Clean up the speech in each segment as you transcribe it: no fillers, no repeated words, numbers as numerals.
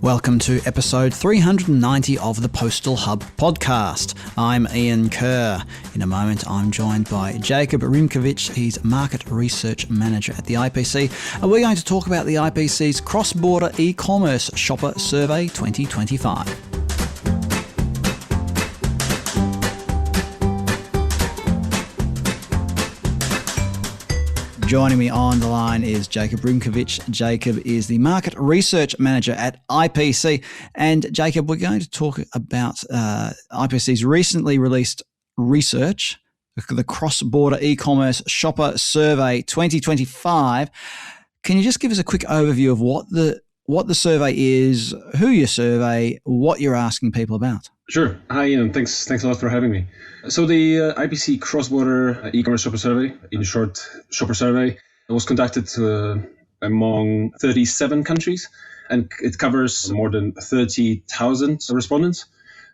Welcome to episode 390 of the Postal Hub podcast. I'm Ian Kerr. In a moment, I'm joined by Jakub Rymkiewicz. He's Market Research Manager at the IPC, and we're going to talk about the IPC's Cross-Border E-Commerce Shopper Survey 2025. Joining me on the line is Jakub Rymkiewicz. Jakub is the Market Research Manager at IPC. And Jakub, we're going to talk about IPC's recently released research, the Cross-Border E-Commerce Shopper Survey 2025. Can you just give us a quick overview of what the survey is, who you survey, what you're asking people about? Sure. Hi, Ian. Thanks a lot for having me. So the IPC Cross-Border E-Commerce Shopper Survey, in short, Shopper Survey, was conducted among 37 countries, and it covers more than 30,000 respondents.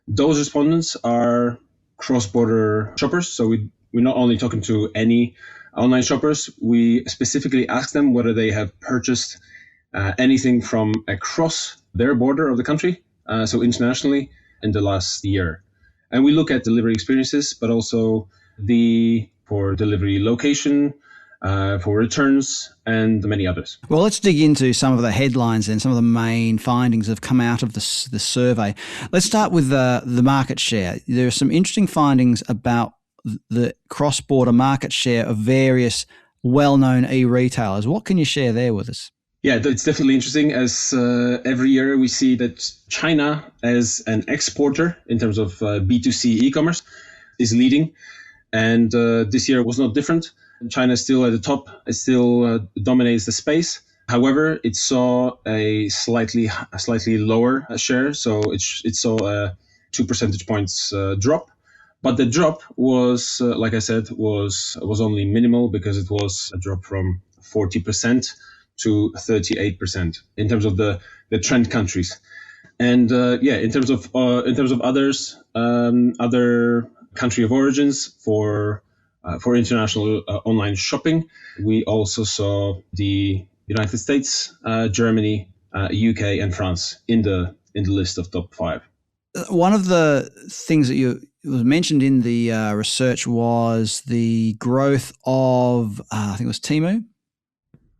Those respondents are cross-border shoppers, so we're not only talking to any online shoppers. We specifically ask them whether they have purchased anything from across their border of the country, so internationally, in the last year. And we look at delivery experiences, but also for delivery location, for returns, and many others. Well, let's dig into some of the headlines and some of the main findings that have come out of the survey. Let's start with the market share. There are some interesting findings about the cross-border market share of various well-known e-retailers. What can you share there with us? Yeah, it's definitely interesting, as every year we see that China, as an exporter in terms of B2C e-commerce, is leading. And this year was not different. China is still at the top. It still dominates the space. However, it saw a slightly lower share. So it saw a 2 percentage points drop. But the drop was, like I said, was only minimal, because it was a drop from 40% to 38% in terms of the trend countries. And in terms of others, other country of origins for international online shopping, we also saw the United States, Germany, UK, and France in the list of top 5. One of the things that was mentioned in the research was the growth of I think it was Temu.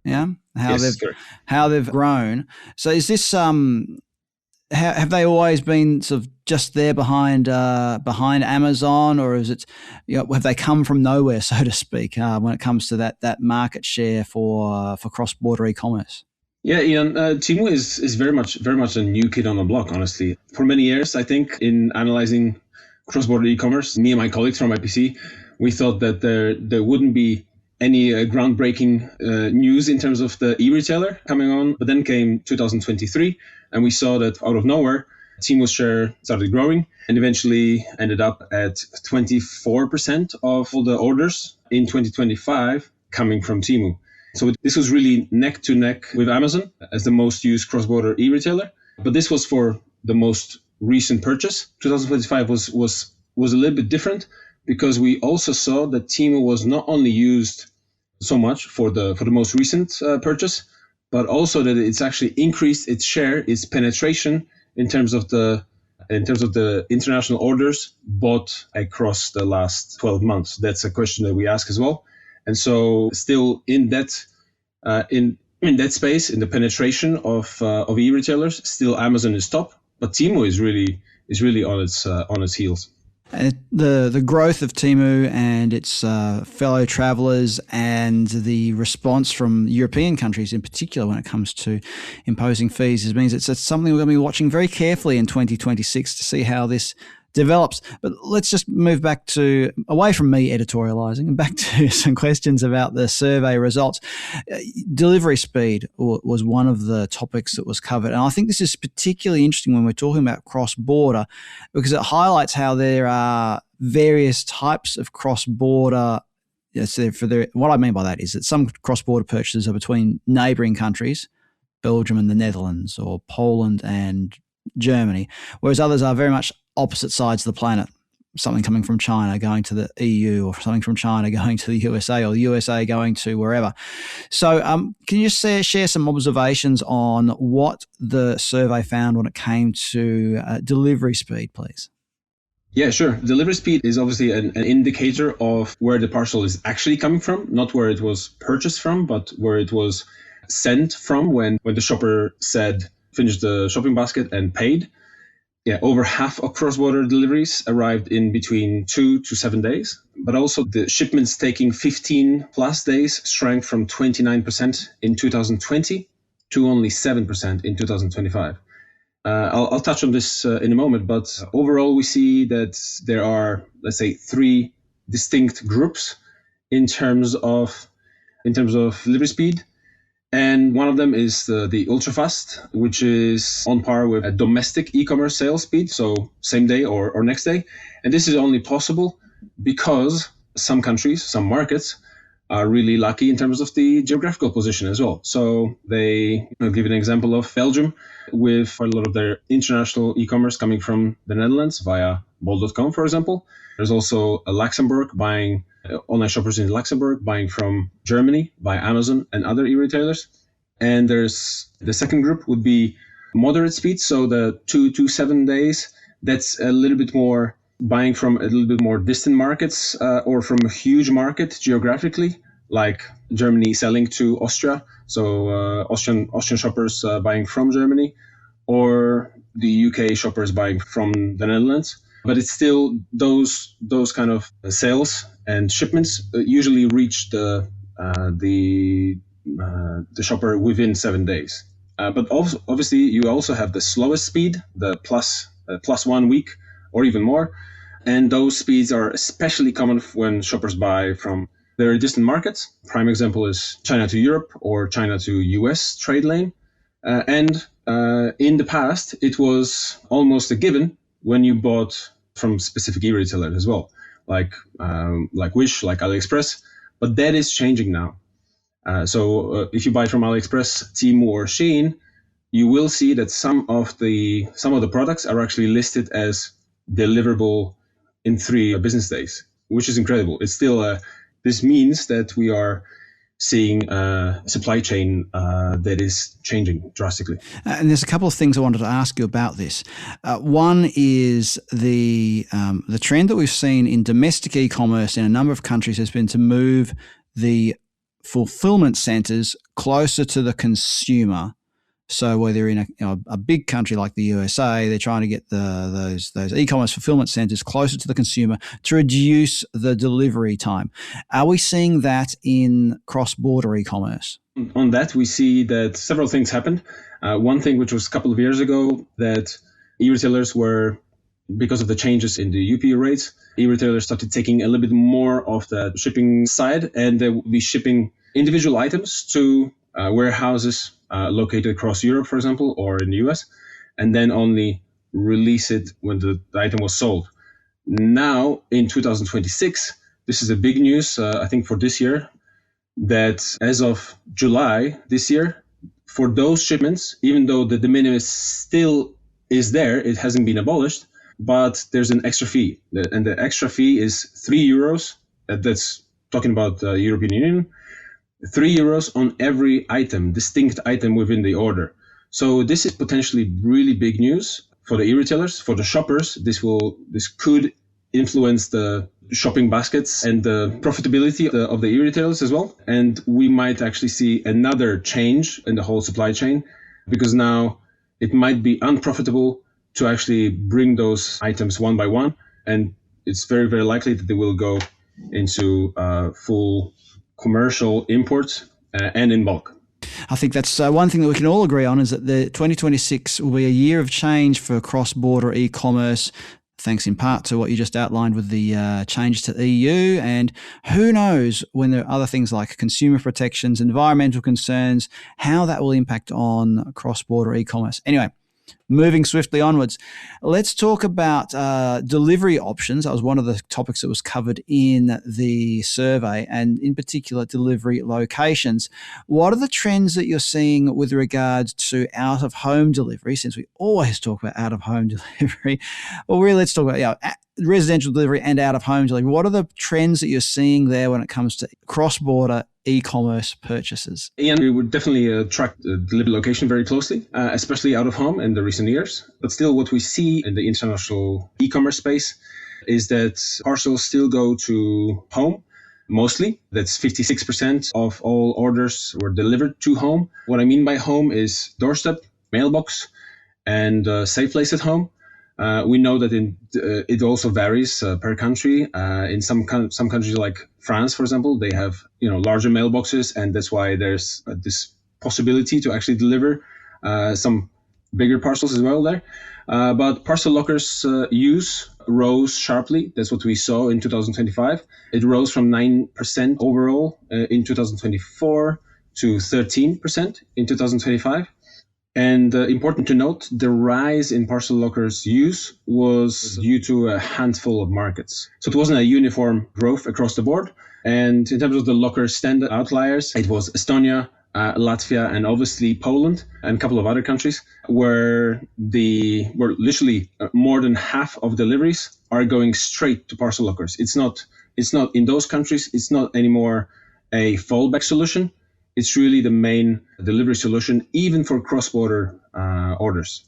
Yeah, how they've grown. So is this have they always been sort of just there behind Amazon, or is it, have they come from nowhere, so to speak, when it comes to that market share for cross-border e-commerce? Yeah, Ian, Temu is very much a new kid on the block, honestly. For many years, I think, in analyzing cross-border e-commerce, me and my colleagues from IPC, we thought that there wouldn't be any groundbreaking news in terms of the e-retailer coming on. But then came 2023, and we saw that out of nowhere, Temu's share started growing and eventually ended up at 24% of all the orders in 2025 coming from Temu. So this was really neck to neck with Amazon as the most used cross-border e-retailer. But this was for the most recent purchase. 2025 was a little bit different, because we also saw that Temu was not only used so much for the most recent purchase, but also that it's actually increased its share, its penetration in terms of the international orders bought across the last 12 months. That's a question that we ask as well. And so still in that space, in the penetration of e-retailers, still Amazon is top, but Temu is really on its heels. The growth of Temu and its fellow travellers, and the response from European countries in particular when it comes to imposing fees, means it's something we're going to be watching very carefully in 2026 to see how this develops. But let's just move away from me editorialising and back to some questions about the survey results. Delivery speed was one of the topics that was covered. And I think this is particularly interesting when we're talking about cross-border, because it highlights how there are various types of cross-border. What I mean by that is that some cross-border purchases are between neighbouring countries, Belgium and the Netherlands, or Poland and Germany, whereas others are very much opposite sides of the planet, something coming from China going to the EU, or something from China going to the USA, or the USA going to wherever. So can you share some observations on what the survey found when it came to delivery speed, please? Yeah, sure. Delivery speed is obviously an indicator of where the parcel is actually coming from, not where it was purchased from, but where it was sent from when the shopper said, finished the shopping basket and paid. Yeah, over half of cross-border deliveries arrived in between 2 to 7 days. But also the shipments taking 15 plus days shrank from 29% in 2020 to only 7% in 2025. I'll touch on this in a moment, but overall we see that there are, let's say, 3 distinct groups in terms of delivery speed. And one of them is the ultra fast, which is on par with a domestic e-commerce sales speed, so same day or next day. And this is only possible because some countries, some markets, are really lucky in terms of the geographical position as well. So I'll give an example of Belgium, with quite a lot of their international e-commerce coming from the Netherlands via bol.com, for example. There's also a Luxembourg online shoppers in Luxembourg buying from Germany by Amazon and other e-retailers. And there's the second group would be moderate speed. So the 2 to 7 days, that's a little bit more buying from a little bit more distant markets or from a huge market geographically, like Germany selling to Austria. So Austrian shoppers buying from Germany, or the UK shoppers buying from the Netherlands. But it's still those kind of sales and shipments usually reach the shopper within 7 days. But also, obviously, you also have the slowest speed, the plus 1 week or even more. And those speeds are especially common when shoppers buy from very distant markets. Prime example is China to Europe or China to US trade lane. And in the past, it was almost a given when you bought from specific e-retailers as well, like Wish, like AliExpress. But that is changing now. So if you buy from AliExpress, Temu, or Shein, you will see that some of the products are actually listed as deliverable in 3 business days, which is incredible. It's still this means that we are seeing a supply chain that is changing drastically. And there's a couple of things I wanted to ask you about this. One is the trend that we've seen in domestic e-commerce in a number of countries has been to move the fulfillment centers closer to the consumer. So whether you're in a big country like the USA, they're trying to get those e-commerce fulfillment centers closer to the consumer to reduce the delivery time. Are we seeing that in cross-border e-commerce? On that, we see that several things happened. One thing, which was a couple of years ago, that e-retailers were, because of the changes in the UP rates, e-retailers started taking a little bit more of the shipping side, and they would be shipping individual items to warehouses located across Europe, for example, or in the US, and then only release it when the item was sold. Now, in 2026, this is a big news, I think, for this year, that as of July this year, for those shipments, even though the de minimis still is there, it hasn't been abolished, but there's an extra fee. And the extra fee is €3. That's talking about the European Union. €3 on every item, distinct item within the order. So this is potentially really big news for the e-retailers, for the shoppers. This could influence the shopping baskets and the profitability of the e-retailers as well. And we might actually see another change in the whole supply chain, because now it might be unprofitable to actually bring those items one by one. And it's very, very likely that they will go into full commercial imports and in bulk. I think that's one thing that we can all agree on, is that the 2026 will be a year of change for cross-border e-commerce, thanks in part to what you just outlined with the changes to the EU. And who knows, when there are other things like consumer protections, environmental concerns, how that will impact on cross-border e-commerce. Anyway, moving swiftly onwards, let's talk about delivery options. That was one of the topics that was covered in the survey, and in particular, delivery locations. What are the trends that you're seeing with regard to out-of-home delivery? Since we always talk about out-of-home delivery, well, really, let's talk about residential delivery and out-of-home delivery. What are the trends that you're seeing there when it comes to cross-border e-commerce purchases? Ian, we would definitely track the delivery location very closely, especially out of home in the recent years. But still, what we see in the international e-commerce space is that parcels still go to home. Mostly, that's 56% of all orders were delivered to home. What I mean by home is doorstep, mailbox, and safe place at home. We know that it also varies per country. In some countries like France, for example, they have larger mailboxes, and that's why there's this possibility to actually deliver some bigger parcels as well there. But parcel lockers use rose sharply. That's what we saw in 2025. It rose from 9% overall in 2024 to 13% in 2025. And important to note, the rise in parcel lockers use was due to a handful of markets. So it wasn't a uniform growth across the board. And in terms of the locker standard outliers, it was Estonia, Latvia, and obviously Poland and a couple of other countries where literally more than half of deliveries are going straight to parcel lockers. It's not in those countries. It's not anymore a fallback solution. It's really the main delivery solution, even for cross-border orders.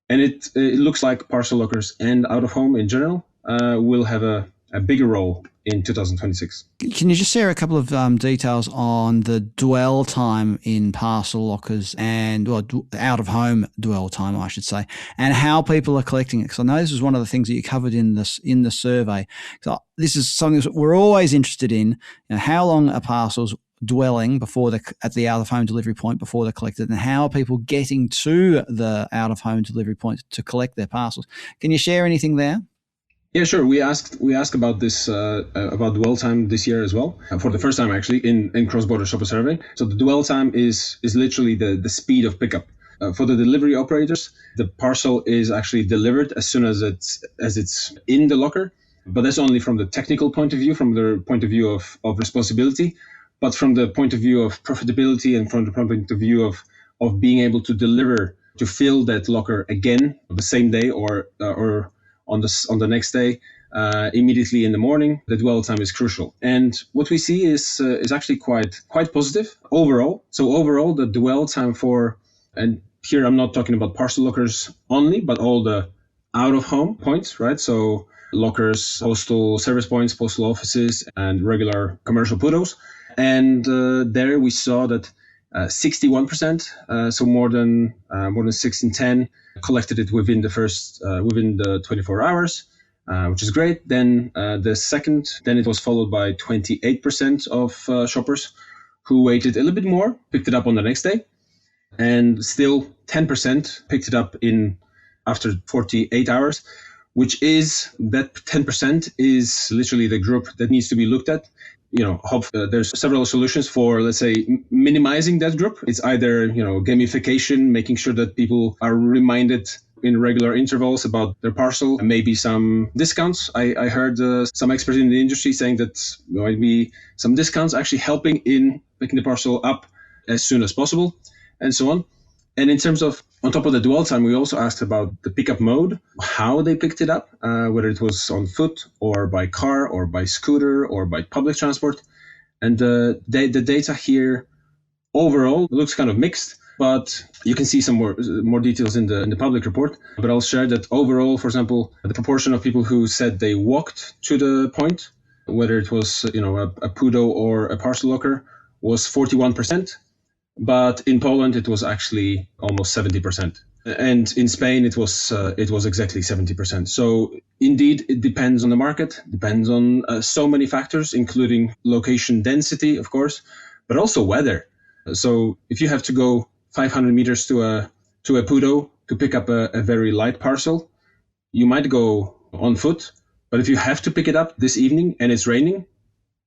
And it looks like parcel lockers and out of home in general will have a bigger role in 2026. Can you just share a couple of details on the dwell time in parcel lockers and out-of-home dwell time, I should say, and how people are collecting it? Because I know this was one of the things that you covered in the survey. So this is something that we're always interested in. How long are parcels dwelling at the out-of-home delivery point before they're collected, and how are people getting to the out-of-home delivery point to collect their parcels? Can you share anything there? Yeah, sure. We asked about this about dwell time this year as well, for the first time actually in cross-border shopper survey. So the dwell time is literally the speed of pickup. For the delivery operators, the parcel is actually delivered as soon as it's in the locker, but that's only from the technical point of view, from the point of view of responsibility. But from the point of view of profitability and from the point of view of being able to fill that locker again the same day or on the next day, immediately in the morning, the dwell time is crucial. And what we see is actually quite positive overall. So overall, the dwell time and here I'm not talking about parcel lockers only, but all the out-of-home points, right? So lockers, postal service points, postal offices, and regular commercial PUDOs. And there we saw that 61%, so more than 6 in 10, collected it within the 24 hours, which is great. Then then it was followed by 28% of shoppers who waited a little bit more, picked it up on the next day, and still 10% picked it up after 48 hours, which is that 10% is literally the group that needs to be looked at. There's several solutions for, let's say, minimizing that group. It's either, gamification, making sure that people are reminded in regular intervals about their parcel, and maybe some discounts. I heard some experts in the industry saying that there might be some discounts actually helping in picking the parcel up as soon as possible, and so on. And in terms of, on top of the dwell time, we also asked about the pickup mode, how they picked it up, whether it was on foot or by car or by scooter or by public transport. And the data here overall looks kind of mixed, but you can see some more details in the public report. But I'll share that overall, for example, the proportion of people who said they walked to the point, whether it was a PUDO or a parcel locker, was 41%. But in Poland, it was actually almost 70%. And in Spain, it was exactly 70%. So indeed, it depends on the market, depends on so many factors, including location density, of course, but also weather. So if you have to go 500 meters to a PUDO to pick up a very light parcel, you might go on foot. But if you have to pick it up this evening and it's raining,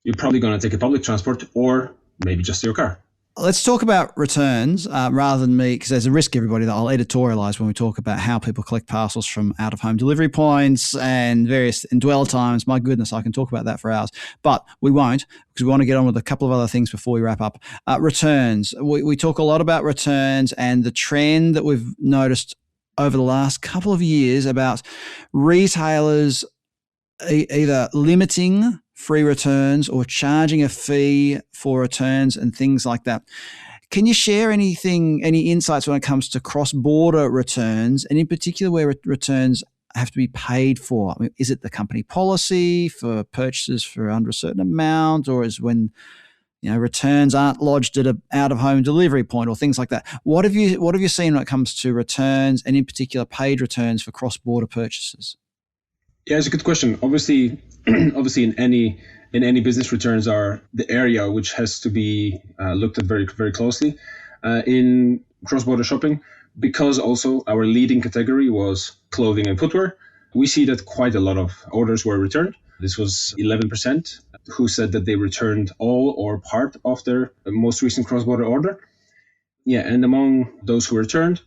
you're probably going to take a public transport or maybe just your car. Let's talk about returns rather than me, because there's a risk, everybody, that I'll editorialize when we talk about how people collect parcels from out-of-home delivery points and various dwell times. My goodness, I can talk about that for hours, but we won't, because we want to get on with a couple of other things before we wrap up. Returns. We talk a lot about returns and the trend that we've noticed over the last couple of years about retailers either limiting free returns or charging a fee for returns and things like that. Can you share any insights when it comes to cross-border returns, and in particular where returns have to be paid for? I mean, is it the company policy for purchases for under a certain amount, or is when returns aren't lodged at an out-of-home delivery point or things like that? What have you seen when it comes to returns, and in particular paid returns for cross-border purchases? Yeah, it's a good question. Obviously, in any business, returns are the area which has to be looked at very, very closely in cross-border shopping, because also our leading category was clothing and footwear. We see that quite a lot of orders were returned. This was 11% who said that they returned all or part of their most recent cross-border order. Yeah, and among those who returned,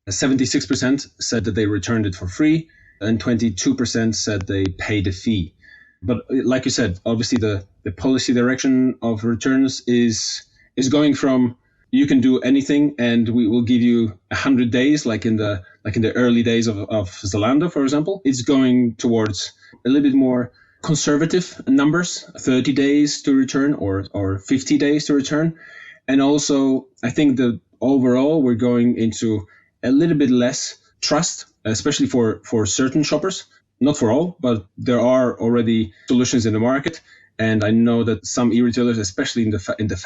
76% said that they returned it for free, and 22% said they paid a fee. But like you said, obviously the policy direction of returns is going from you can do anything and we will give you 100 days, like in the early days of Zalando, for example. It's going towards a little bit more conservative numbers, 30 days to return or 50 days to return. And also, I think that overall we're going into a little bit less trust, especially for certain shoppers. Not for all, but there are already solutions in the market. And I know that some e-retailers, especially in the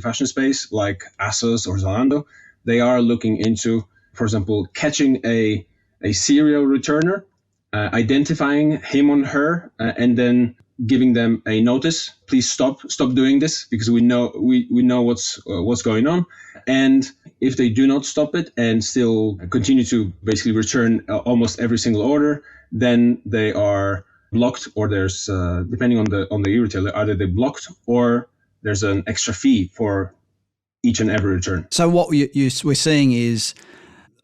fashion space, like ASOS or Zalando, they are looking into, for example, catching a serial returner, identifying him or her, and then giving them a notice. Please stop doing this, because we know what's going on. And if they do not stop it and still continue to basically return almost every single order, then they are blocked, or there's depending on the e-retailer, either they blocked or there's an extra fee for each and every return. So what we're seeing is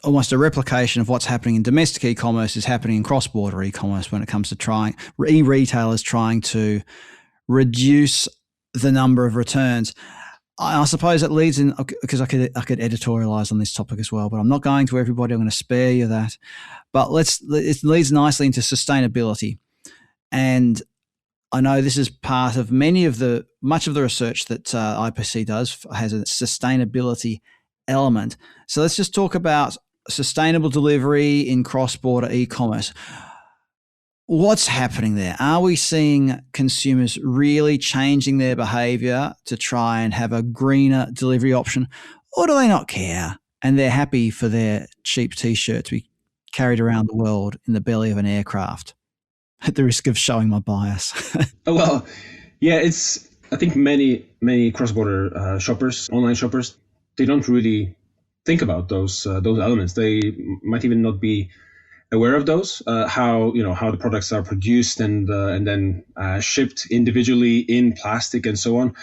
almost a replication of what's happening in domestic e-commerce is happening in cross-border e-commerce when it comes to e-retailers trying to reduce the number of returns. I suppose it leads in, because I could editorialize on this topic as well, but I'm not going to, everybody. I'm going to spare you that. But it leads nicely into sustainability. And I know this is part of much of the research that IPC does has a sustainability element. So let's just talk about sustainable delivery in cross-border e-commerce. What's happening there? Are we seeing consumers really changing their behavior to try and have a greener delivery option, or do they not care and they're happy for their cheap T-shirt to be carried around the world in the belly of an aircraft? At the risk of showing my bias. Well, yeah, I think many cross-border shoppers, online shoppers, they don't really think about those elements. They might even not be aware of those, how the products are produced and then shipped individually in plastic and so on.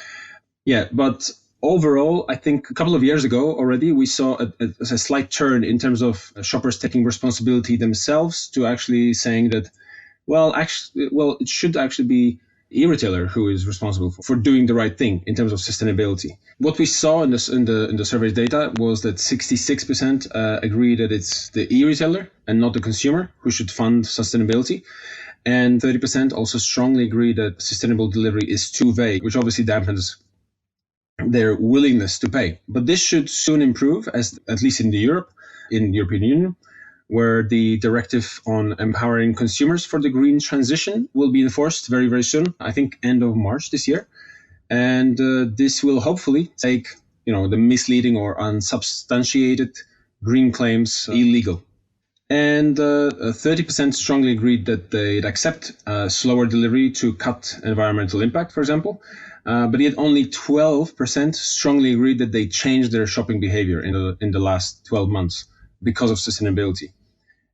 Yeah, but overall, I think a couple of years ago already, we saw a slight turn in terms of shoppers taking responsibility themselves to actually saying that, it should actually be e-retailer who is responsible for doing the right thing in terms of sustainability. What we saw in the survey data was that 66% agree that it's the e-retailer and not the consumer who should fund sustainability. And 30% also strongly agree that sustainable delivery is too vague, which obviously dampens their willingness to pay. But this should soon improve, as at least in European Union, where the directive on empowering consumers for the green transition will be enforced very, very soon, I think end of March this year. And this will hopefully take the misleading or unsubstantiated green claims illegal. And 30% strongly agreed that they'd accept slower delivery to cut environmental impact, for example. But yet only 12% strongly agreed that they changed their shopping behavior in the last 12 months because of sustainability.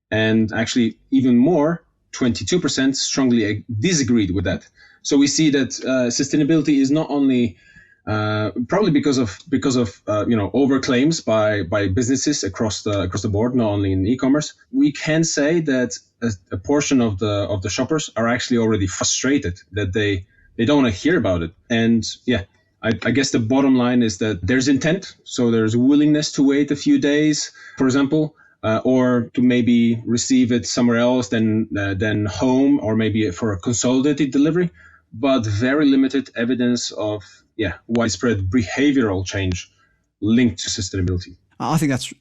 And actually even more, 22% strongly disagreed with that. So we see that sustainability is not only probably because of overclaims by businesses across the board, not only in e-commerce. We can say that a portion of the shoppers are actually already frustrated that they don't want to hear about it. And yeah, I guess the bottom line is that there's intent. So there's willingness to wait a few days, for example, or to maybe receive it somewhere else than home, or maybe for a consolidated delivery, but very limited evidence of widespread behavioral change linked to sustainability. I think that's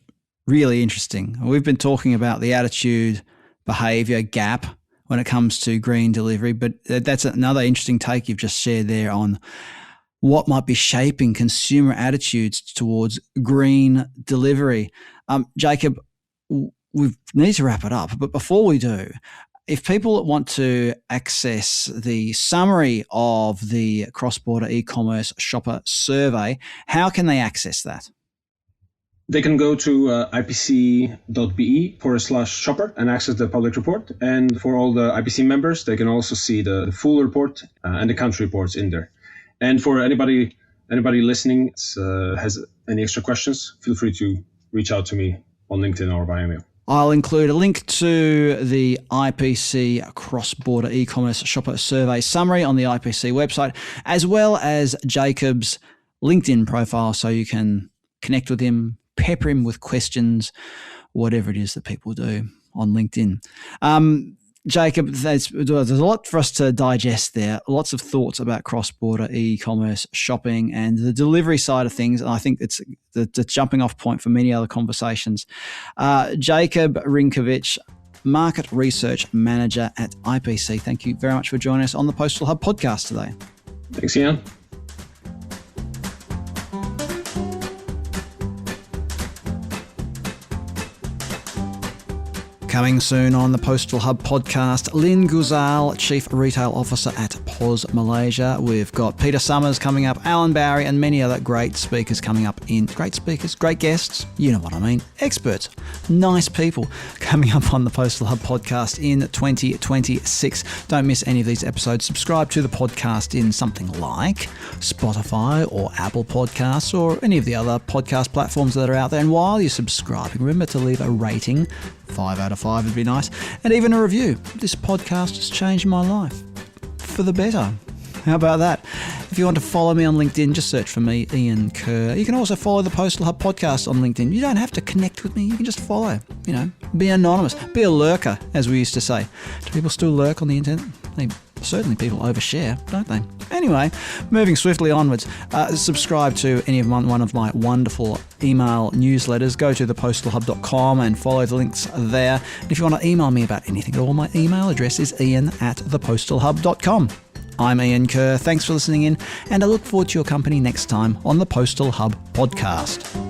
really interesting. We've been talking about the attitude behavior gap when it comes to green delivery, but that's another interesting take you've just shared there on what might be shaping consumer attitudes towards green delivery. Jakub, we need to wrap it up, but before we do, if people want to access the summary of the cross-border e-commerce shopper survey, how can they access that? They can go to ipc.be/shopper and access the public report. And for all the IPC members, they can also see the full report and the country reports in there. And for anybody listening has any extra questions, feel free to reach out to me on LinkedIn or by email. I'll include a link to the IPC cross-border e-commerce shopper survey summary on the IPC website, as well as Jakub's LinkedIn profile, so you can connect with him, pepper him with questions, whatever it is that people do on LinkedIn. Jakub, there's a lot for us to digest there, lots of thoughts about cross-border e-commerce shopping and the delivery side of things, and I think it's the jumping off point for many other conversations. Jakub Rymkiewicz, Market Research Manager at IPC, thank you very much for joining us on the Postal Hub podcast today. Thanks, Ian. Coming soon on the Postal Hub podcast, Lynn Guzal, Chief Retail Officer at POS Malaysia. We've got Peter Summers coming up, Alan Barry, and many other great speakers coming up great guests, you know what I mean, experts, nice people coming up on the Postal Hub podcast in 2026. Don't miss any of these episodes. Subscribe to the podcast in something like Spotify or Apple Podcasts or any of the other podcast platforms that are out there. And while you're subscribing, remember to leave a rating. 5 out of 5 would be nice. And even a review. This podcast has changed my life for the better. How about that? If you want to follow me on LinkedIn, just search for me, Ian Kerr. You can also follow the Postal Hub podcast on LinkedIn. You don't have to connect with me. You can just follow. Be anonymous. Be a lurker, as we used to say. Do people still lurk on the internet? Certainly people overshare, don't they? Anyway, moving swiftly onwards, subscribe to one of my wonderful email newsletters. Go to thepostalhub.com and follow the links there. And if you want to email me about anything at all, my email address is ian@thepostalhub.com. I'm Ian Kerr. Thanks for listening in, and I look forward to your company next time on the Postal Hub podcast.